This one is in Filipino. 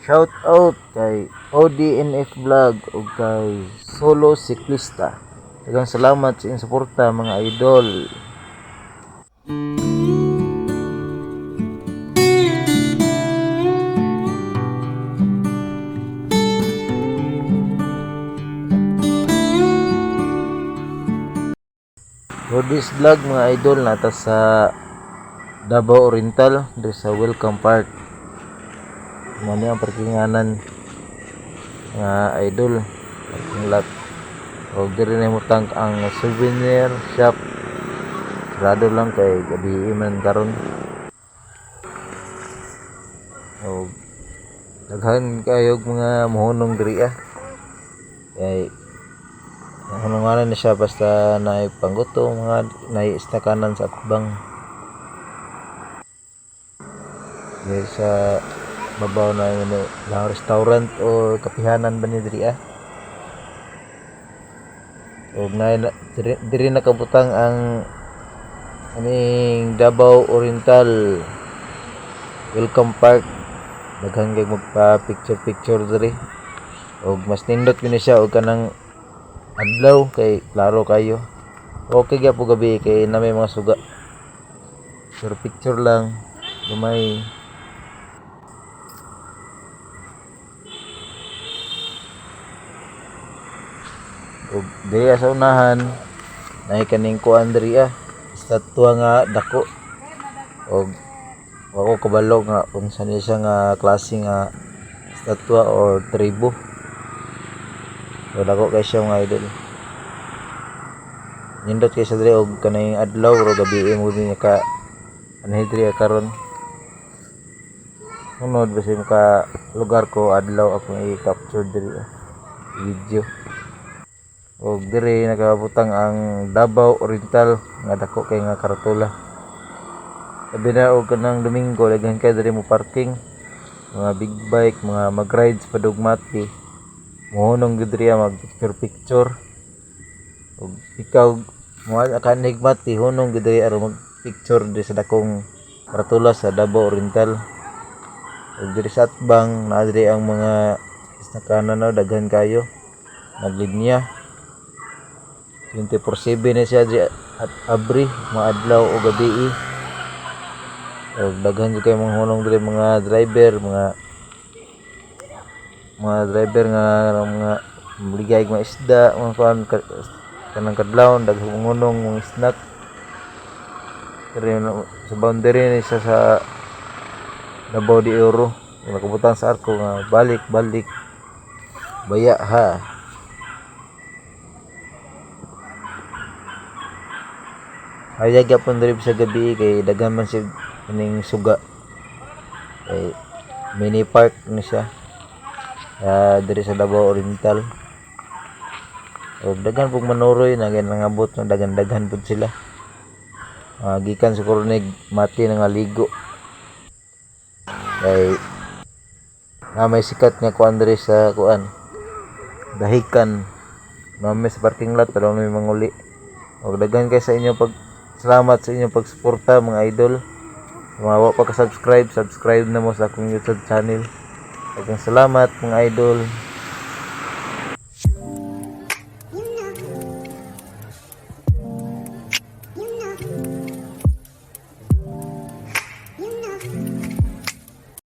Shout out kay ODNF Vlog o kay Solo Siklista. Daghang salamat sa inyong suporta mga idol. For this vlog mga idol, nata sa Davao Oriental, dito sa Welcome Park. Mani ang parkinganan mga idol, parking lot. O diri na mo tank ang souvenir shop. Sarado lang kay gabi man karon. O daghan kayo mga mohonong diri kay hununganan na siya basta naipangguto mga naistakanan sa atbang. Dahil sa babaw na lang restaurant o kapihanan ba ni diri o diri nakabutang ang aning Davao Oriental Welcome Park. Daghang kay magpa picture diri og mas nindot yun siya og kanang adlaw kay klaro kayo. Okay gyud po gabi kay na may mga suga. Pero picture lang lumay. Og diri sa unahan nay kaning kuan diri estatwa nga dako. Og ako kabalo nga kung saan siya nga klase nga estatwa or tribo. So dako kay siya mga idol. Nindot kay sa diri og kanay adlaw ro gabi mo din ka anhi diri karon. Unod basi ka lugar ko adlaw ako i-capture diri video. Og diri nakabutang ang Davao Oriental nga dako kay nga karatula. Sabi na og kanang Domingo daghan kay diri mo parking. Mga big bike, mga mag-rides padugmati. Mohonong gud diri mag picture. Og ikaw mo akan higmati honong gud diri aron mag picture di sa dakong karatula sa Davao Oriental. Og diri sa atbang naa diri ang mga istakanan na daghan kayo. Naglinya 24/7 na siya di at abri mga adlaw o gabi. Og daghan jud kay mga honong diri mga driver, mga driver nga mga maligay mga isda, mga kuan kanang kadlawon daghang ngunong mga snack. Pero sa boundary ni sa Davao de Oro, nakabutang sa arko nga balik baya ha. Ayag gyapon diri sa gabi kay daghan man sig ning suga. Kay mini park ni siya. Diri sa Davao Oriental. Og daghan pug manuroy na nangabot ng daghan pud sila. Gikan siguro nig mati nga ligo. Kay may sikat nga kuan diri sa kuan. Dahikan. May sa parking lot pero may manguli. Og daghan kay sa inyo salamat sa inyong pagsuporta mga idol. Kung wa pa ka subscribe na mo sa akong YouTube channel. Daghang salamat mga idol.